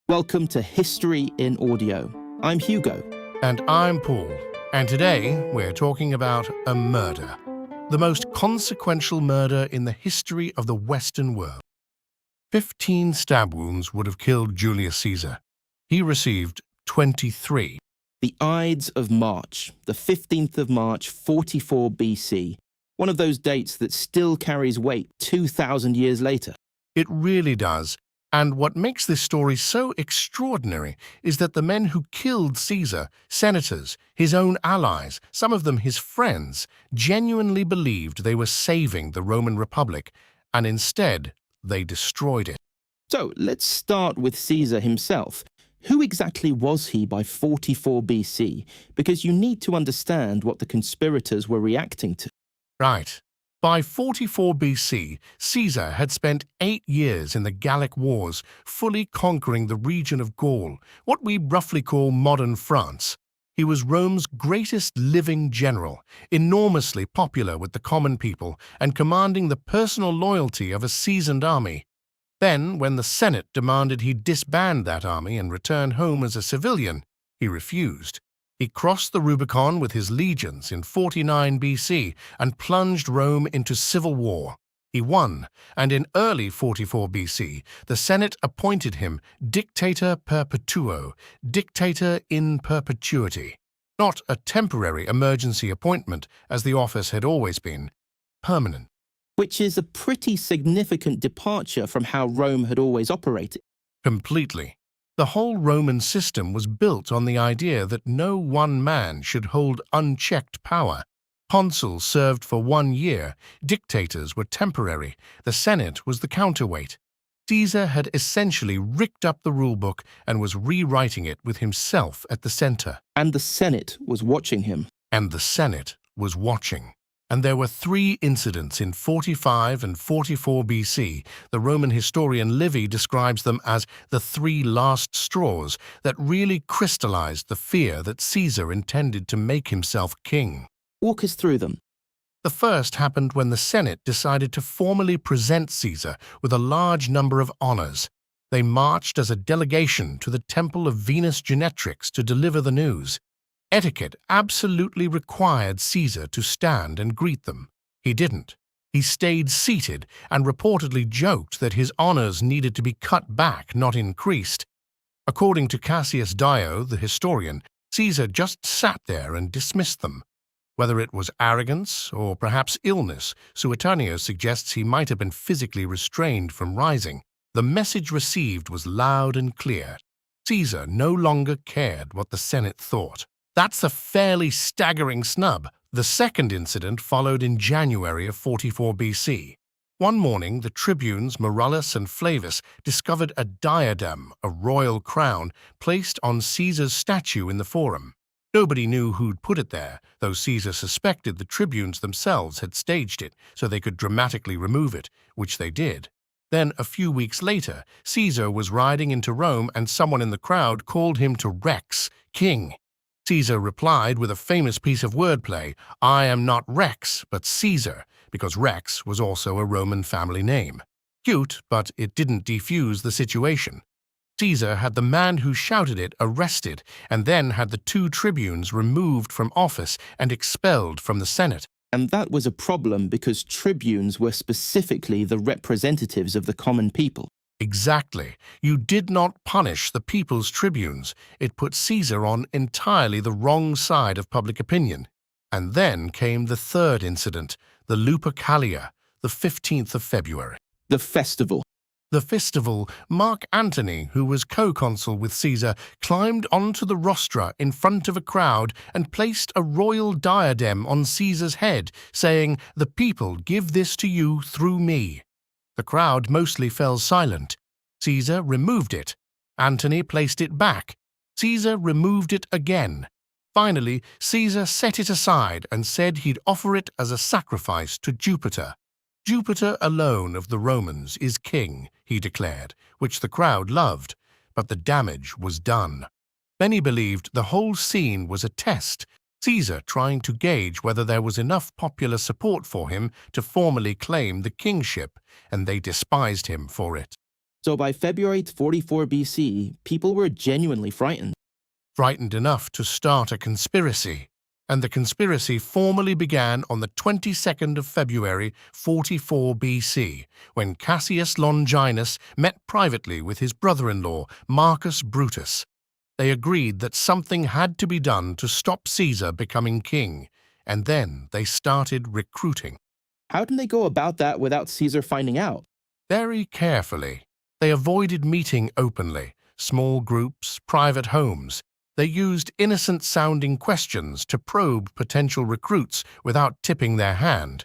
Welcome to History in Audio. I'm Hugo. And I'm Paul. And today we're talking about a murder. The most consequential murder in the history of the Western world. 15 stab wounds would have killed Julius Caesar. He received 23. The Ides of March, the 15th of March, 44 BC. One of those dates that still carries weight 2,000 years later. It really does. And what makes this story so extraordinary is that the men who killed Caesar, senators, his own allies, some of them his friends, genuinely believed they were saving the Roman Republic, and instead they destroyed it. So let's start with Caesar himself. Who exactly was he by 44 BC? Because you need to understand what the conspirators were reacting to. Right. By 44 BC, Caesar had spent 8 years in the Gallic Wars, fully conquering the region of Gaul, what we roughly call modern France. He was Rome's greatest living general, enormously popular with the common people and commanding the personal loyalty of a seasoned army. Then, when the Senate demanded he disband that army and return home as a civilian, he refused. He crossed the Rubicon with his legions in 49 BC and plunged Rome into civil war. He won, and in early 44 BC, the Senate appointed him Dictator Perpetuo, dictator in perpetuity. Not a temporary emergency appointment, as the office had always been, permanent. Which is a pretty significant departure from how Rome had always operated. Completely. The whole Roman system was built on the idea that no one man should hold unchecked power. Consuls served for 1 year, dictators were temporary, the Senate was the counterweight. Caesar had essentially ricked up the rulebook and was rewriting it with himself at the center. And the Senate was watching him. And the Senate was watching. And there were 3 incidents in 45 and 44 BC. The Roman historian Livy describes them as the 3 last straws that really crystallized the fear that Caesar intended to make himself king. Walk us through them. The first happened when the Senate decided to formally present Caesar with a large number of honors. They marched as a delegation to the Temple of Venus Genetrix to deliver the news. Etiquette absolutely required Caesar to stand and greet them. He didn't. He stayed seated and reportedly joked that his honors needed to be cut back, not increased. According to Cassius Dio, the historian, Caesar just sat there and dismissed them. Whether it was arrogance or perhaps illness, Suetonius suggests he might have been physically restrained from rising. The message received was loud and clear. Caesar no longer cared what the Senate thought. That's a fairly staggering snub. The second incident followed in January of 44 BC. One morning, the tribunes Marullus and Flavus discovered a diadem, a royal crown, placed on Caesar's statue in the Forum. Nobody knew who'd put it there, though Caesar suspected the tribunes themselves had staged it so they could dramatically remove it, which they did. Then, a few weeks later, Caesar was riding into Rome and someone in the crowd called him to Rex, king. Caesar replied with a famous piece of wordplay, "I am not Rex, but Caesar," because Rex was also a Roman family name. Cute, but it didn't defuse the situation. Caesar had the man who shouted it arrested and then had the 2 tribunes removed from office and expelled from the Senate. And that was a problem because tribunes were specifically the representatives of the common people. Exactly. You did not punish the people's tribunes. It put Caesar on entirely the wrong side of public opinion. And then came the third incident, the Lupercalia, the 15th of February. The festival. The festival, Mark Antony, who was co-consul with Caesar, climbed onto the rostra in front of a crowd and placed a royal diadem on Caesar's head, saying, "The people give this to you through me." The crowd mostly fell silent. Caesar removed it. Antony placed it back. Caesar removed it again. Finally, Caesar set it aside and said he'd offer it as a sacrifice to Jupiter. Jupiter alone of the Romans is king, he declared, which the crowd loved, but the damage was done. Many believed the whole scene was a test, Caesar trying to gauge whether there was enough popular support for him to formally claim the kingship, and they despised him for it. So by February 44 BC, people were genuinely frightened. Frightened enough to start a conspiracy. And the conspiracy formally began on the 22nd of February 44 BC, when Cassius Longinus met privately with his brother-in-law, Marcus Brutus. They agreed that something had to be done to stop Caesar becoming king, and then they started recruiting. How did they go about that without Caesar finding out? Very carefully. They avoided meeting openly, small groups, private homes. They used innocent-sounding questions to probe potential recruits without tipping their hand.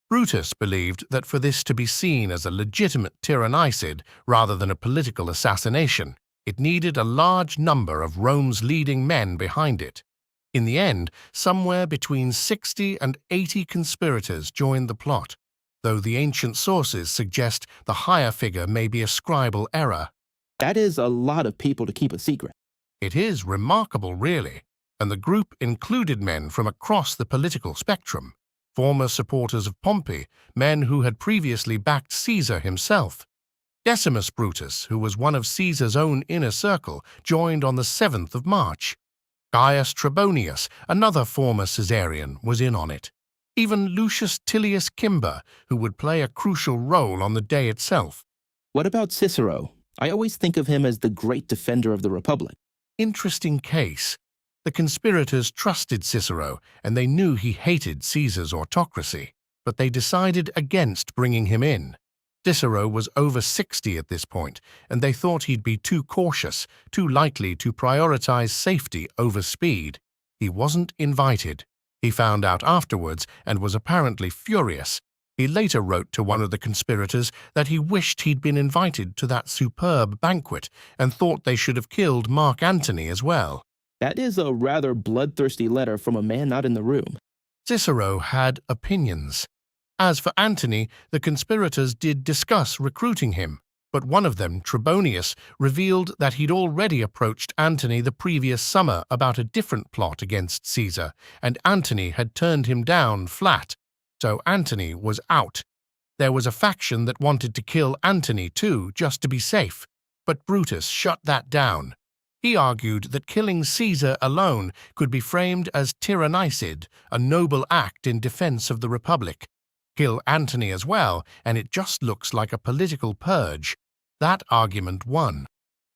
Brutus believed that for this to be seen as a legitimate tyrannicide rather than a political assassination, it needed a large number of Rome's leading men behind it. In the end, somewhere between 60 and 80 conspirators joined the plot, though the ancient sources suggest the higher figure may be a scribal error. That is a lot of people to keep a secret. It is remarkable, really, and the group included men from across the political spectrum, former supporters of Pompey, men who had previously backed Caesar himself. Decimus Brutus, who was one of Caesar's own inner circle, joined on the 7th of March. Gaius Trebonius, another former Caesarian, was in on it. Even Lucius Tillius Cimber, who would play a crucial role on the day itself. What about Cicero? I always think of him as the great defender of the Republic. Interesting case. The conspirators trusted Cicero, and they knew he hated Caesar's autocracy, but they decided against bringing him in. Cicero was over 60 at this point, and they thought he'd be too cautious, too likely to prioritize safety over speed. He wasn't invited. He found out afterwards and was apparently furious. He later wrote to one of the conspirators that he wished he'd been invited to that superb banquet and thought they should have killed Mark Antony as well. That is a rather bloodthirsty letter from a man not in the room. Cicero had opinions. As for Antony, the conspirators did discuss recruiting him, but one of them, Trebonius, revealed that he'd already approached Antony the previous summer about a different plot against Caesar, and Antony had turned him down flat. So Antony was out. There was a faction that wanted to kill Antony too, just to be safe, but Brutus shut that down. He argued that killing Caesar alone could be framed as tyrannicide, a noble act in defense of the Republic. Kill Antony as well, and it just looks like a political purge. That argument won.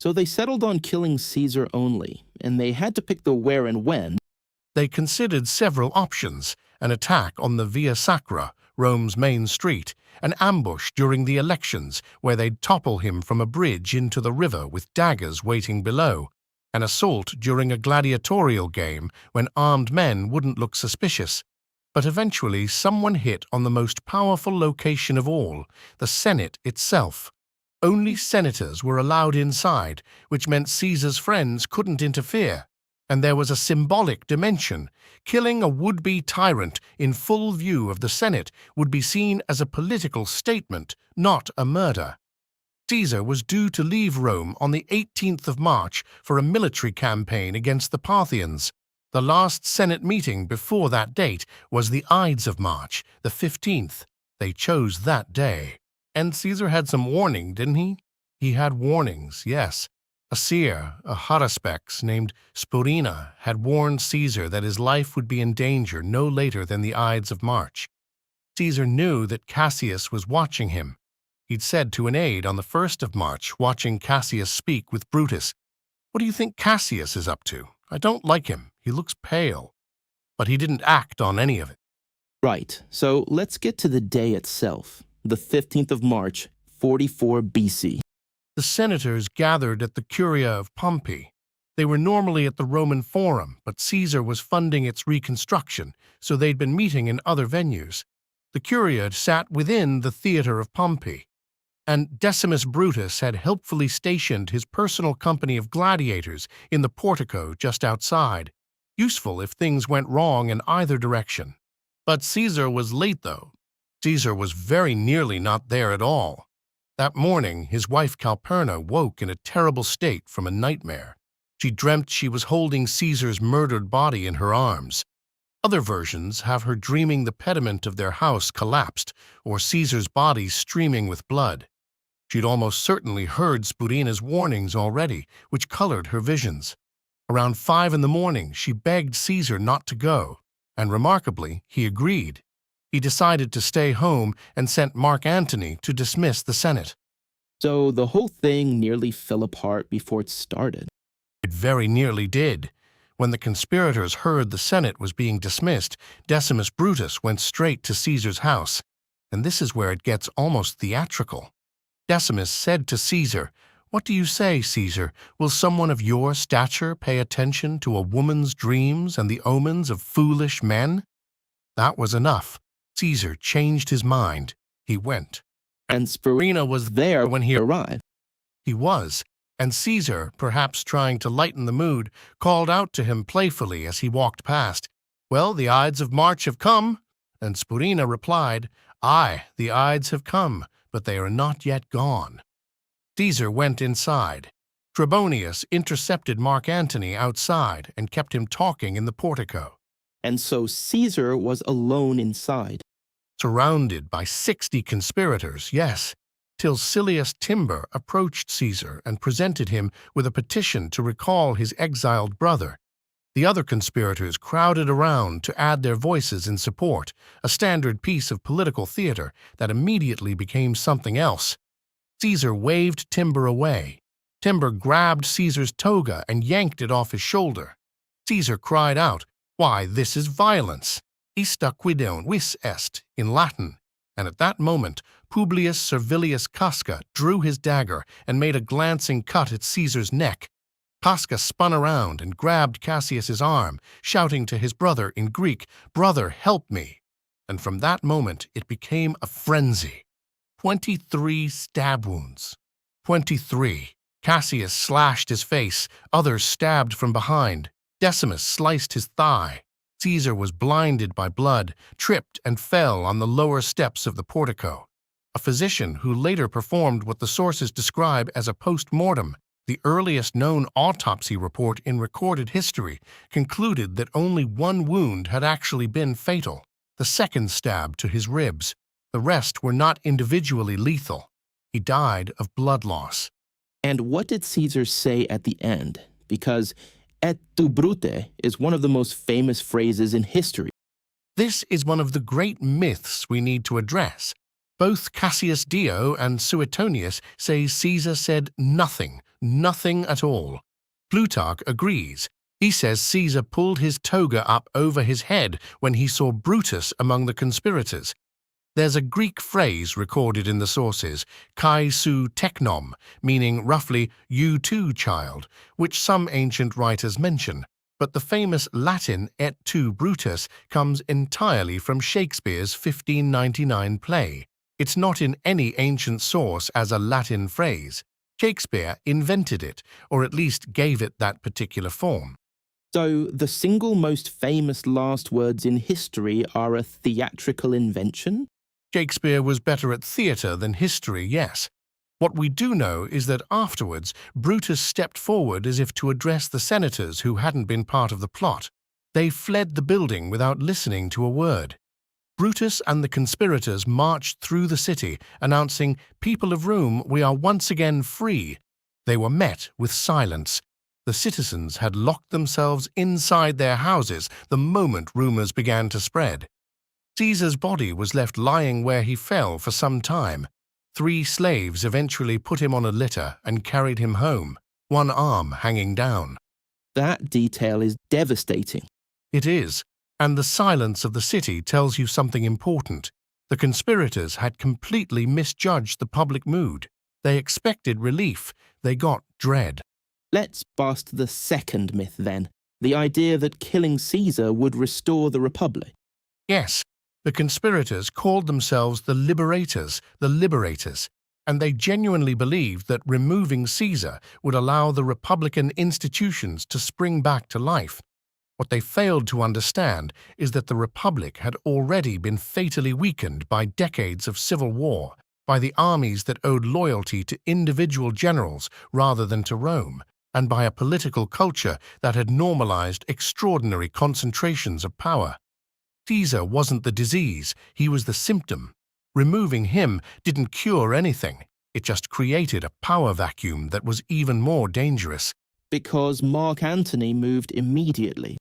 So they settled on killing Caesar only, and they had to pick the where and when. They considered several options: an attack on the Via Sacra, Rome's main street, an ambush during the elections where they'd topple him from a bridge into the river with daggers waiting below, an assault during a gladiatorial game when armed men wouldn't look suspicious. But eventually someone hit on the most powerful location of all, the Senate itself. Only senators were allowed inside, which meant Caesar's friends couldn't interfere. And there was a symbolic dimension. Killing a would-be tyrant in full view of the Senate would be seen as a political statement, not a murder. Caesar was due to leave Rome on the 18th of March for a military campaign against the Parthians. The last Senate meeting before that date was the Ides of March, the 15th. They chose that day. And Caesar had some warning, didn't he? He had warnings, yes. A seer, a haruspex named Spurina, had warned Caesar that his life would be in danger no later than the Ides of March. Caesar knew that Cassius was watching him. He'd said to an aide on the 1st of March, watching Cassius speak with Brutus, "What do you think Cassius is up to? I don't like him. He looks pale." But he didn't act on any of it. Right, so let's get to the day itself, the 15th of March, 44 BC. The senators gathered at the Curia of Pompey. They were normally at the Roman Forum, but Caesar was funding its reconstruction, so they'd been meeting in other venues. The Curia sat within the Theatre of Pompey, and Decimus Brutus had helpfully stationed his personal company of gladiators in the portico just outside, useful if things went wrong in either direction. But Caesar was late, though. Caesar was very nearly not there at all. That morning, his wife Calpurna woke in a terrible state from a nightmare. She dreamt she was holding Caesar's murdered body in her arms. Other versions have her dreaming the pediment of their house collapsed or Caesar's body streaming with blood. She'd almost certainly heard Spurina's warnings already, which colored her visions. Around 5 in the morning, she begged Caesar not to go, and remarkably, he agreed. He decided to stay home and sent Mark Antony to dismiss the Senate. So the whole thing nearly fell apart before it started. It very nearly did. When the conspirators heard the Senate was being dismissed, Decimus Brutus went straight to Caesar's house. And this is where it gets almost theatrical. Decimus said to Caesar, "What do you say, Caesar? Will someone of your stature pay attention to a woman's dreams and the omens of foolish men?" That was enough. Caesar changed his mind. He went. And Spurina was there when he arrived. He was, and Caesar, perhaps trying to lighten the mood, called out to him playfully as he walked past, "Well, the Ides of March have come." And Spurina replied, "Aye, the Ides have come, but they are not yet gone." Caesar went inside. Trebonius intercepted Mark Antony outside and kept him talking in the portico. And so Caesar was alone inside. Surrounded by 60 conspirators, yes, till Silius Timber approached Caesar and presented him with a petition to recall his exiled brother. The other conspirators crowded around to add their voices in support, a standard piece of political theater that immediately became something else. Caesar waved Timber away. Timber grabbed Caesar's toga and yanked it off his shoulder. Caesar cried out, "Why, this is violence! Ista quidem vis est," in Latin, and at that moment Publius Servilius Casca drew his dagger and made a glancing cut at Caesar's neck. Casca spun around and grabbed Cassius's arm, shouting to his brother in Greek, "Brother, help me!" And from that moment it became a frenzy. 23 stab wounds. 23. Cassius slashed his face, others stabbed from behind. Decimus sliced his thigh. Caesar was blinded by blood, tripped and fell on the lower steps of the portico. A physician who later performed what the sources describe as a post-mortem, the earliest known autopsy report in recorded history, concluded that only one wound had actually been fatal, the second stab to his ribs. The rest were not individually lethal. He died of blood loss. And what did Caesar say at the end? Because "et tu brute" is one of the most famous phrases in history. This is one of the great myths we need to address. Both Cassius Dio and Suetonius say Caesar said nothing at all. Plutarch agrees. He says Caesar pulled his toga up over his head when he saw Brutus among the conspirators. There's a Greek phrase recorded in the sources, kai su teknom, meaning roughly, "you too, child," which some ancient writers mention, but the famous Latin et tu, Brutus comes entirely from Shakespeare's 1599 play. It's not in any ancient source as a Latin phrase. Shakespeare invented it, or at least gave it that particular form. So the single most famous last words in history are a theatrical invention? Shakespeare was better at theatre than history, yes. What we do know is that afterwards, Brutus stepped forward as if to address the senators who hadn't been part of the plot. They fled the building without listening to a word. Brutus and the conspirators marched through the city, announcing, "People of Rome, we are once again free." They were met with silence. The citizens had locked themselves inside their houses the moment rumors began to spread. Caesar's body was left lying where he fell for some time. 3 slaves eventually put him on a litter and carried him home, one arm hanging down. That detail is devastating. It is, and the silence of the city tells you something important. The conspirators had completely misjudged the public mood. They expected relief. They got dread. Let's bust the second myth then, the idea that killing Caesar would restore the Republic. Yes. The conspirators called themselves the liberators, and they genuinely believed that removing Caesar would allow the republican institutions to spring back to life. What they failed to understand is that the Republic had already been fatally weakened by decades of civil war, by the armies that owed loyalty to individual generals rather than to Rome, and by a political culture that had normalized extraordinary concentrations of power. Caesar wasn't the disease, he was the symptom. Removing him didn't cure anything. It just created a power vacuum that was even more dangerous. Because Mark Antony moved immediately.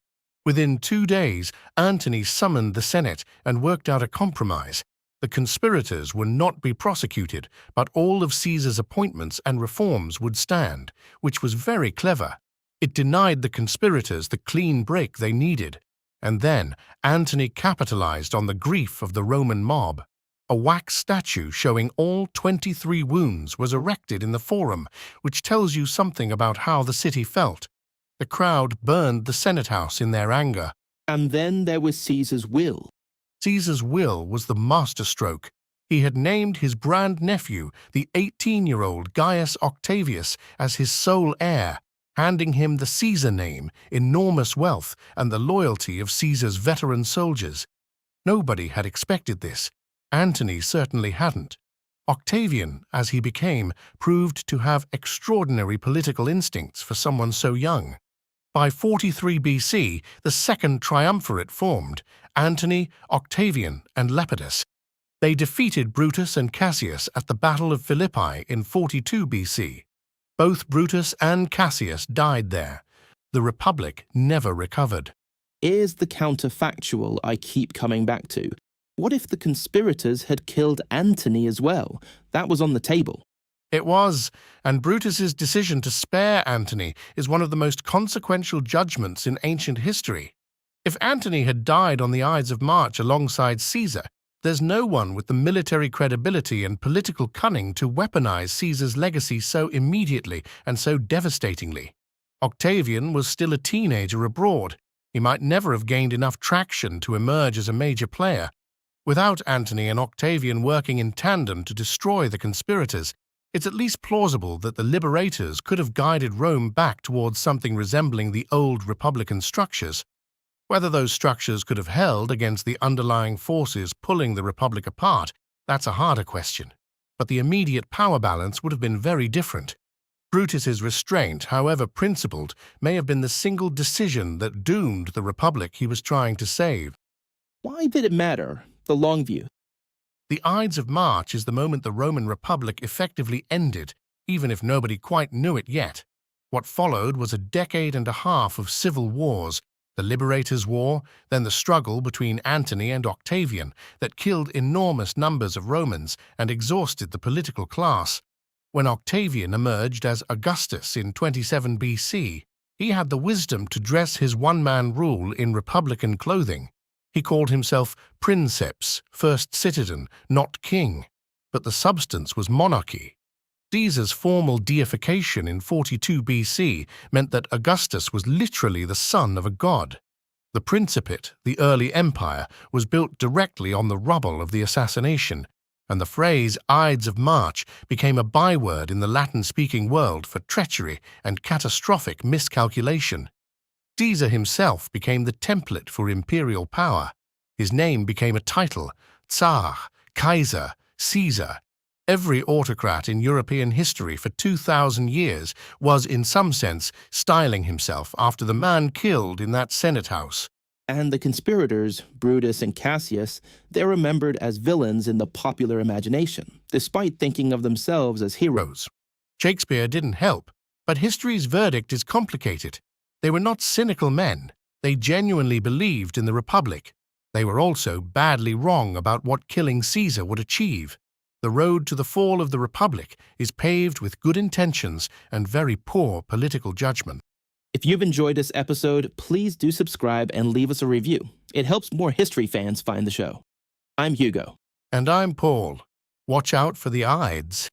Within 2 days, Antony summoned the Senate and worked out a compromise. The conspirators would not be prosecuted, but all of Caesar's appointments and reforms would stand, which was very clever. It denied the conspirators the clean break they needed. And then Antony capitalized on the grief of the Roman mob. A wax statue showing all 23 wounds was erected in the Forum, which tells you something about how the city felt. The crowd burned the Senate House in their anger. And then there was Caesar's will. Caesar's will was the masterstroke. He had named his grandnephew, the 18-year-old Gaius Octavius, as his sole heir, handing him the Caesar name, enormous wealth, and the loyalty of Caesar's veteran soldiers. Nobody had expected this. Antony certainly hadn't. Octavian, as he became, proved to have extraordinary political instincts for someone so young. By 43 BC, the second triumvirate formed: Antony, Octavian, and Lepidus. They defeated Brutus and Cassius at the Battle of Philippi in 42 BC. Both Brutus and Cassius died there. The Republic never recovered. Here's the counterfactual I keep coming back to. What if the conspirators had killed Antony as well? That was on the table. It was, and Brutus's decision to spare Antony is one of the most consequential judgments in ancient history. If Antony had died on the Ides of March alongside Caesar, there's no one with the military credibility and political cunning to weaponize Caesar's legacy so immediately and so devastatingly. Octavian was still a teenager abroad. He might never have gained enough traction to emerge as a major player. Without Antony and Octavian working in tandem to destroy the conspirators, it's at least plausible that the liberators could have guided Rome back towards something resembling the old republican structures. Whether those structures could have held against the underlying forces pulling the republic apart, that's a harder question. But the immediate power balance would have been very different. Brutus's restraint, however principled, may have been the single decision that doomed the republic he was trying to save. Why did it matter? The long view. The Ides of March is the moment the Roman Republic effectively ended, even if nobody quite knew it yet. What followed was a decade and a half of civil wars, the Liberators' War, then the struggle between Antony and Octavian that killed enormous numbers of Romans and exhausted the political class. When Octavian emerged as Augustus in 27 BC, he had the wisdom to dress his one-man rule in republican clothing. He called himself princeps, first citizen, not king, but the substance was monarchy. Caesar's formal deification in 42 BC meant that Augustus was literally the son of a god. The Principate, the early empire, was built directly on the rubble of the assassination, and the phrase Ides of March became a byword in the Latin-speaking world for treachery and catastrophic miscalculation. Caesar himself became the template for imperial power. His name became a title: Tsar, Kaiser, Caesar. Every autocrat in European history for 2,000 years was, in some sense, styling himself after the man killed in that Senate House. And the conspirators, Brutus and Cassius, they're remembered as villains in the popular imagination, despite thinking of themselves as heroes. Shakespeare didn't help, but history's verdict is complicated. They were not cynical men. They genuinely believed in the Republic. They were also badly wrong about what killing Caesar would achieve. The road to the fall of the Republic is paved with good intentions and very poor political judgment. If you've enjoyed this episode, please do subscribe and leave us a review. It helps more history fans find the show. I'm Hugo. And I'm Paul. Watch out for the Ides.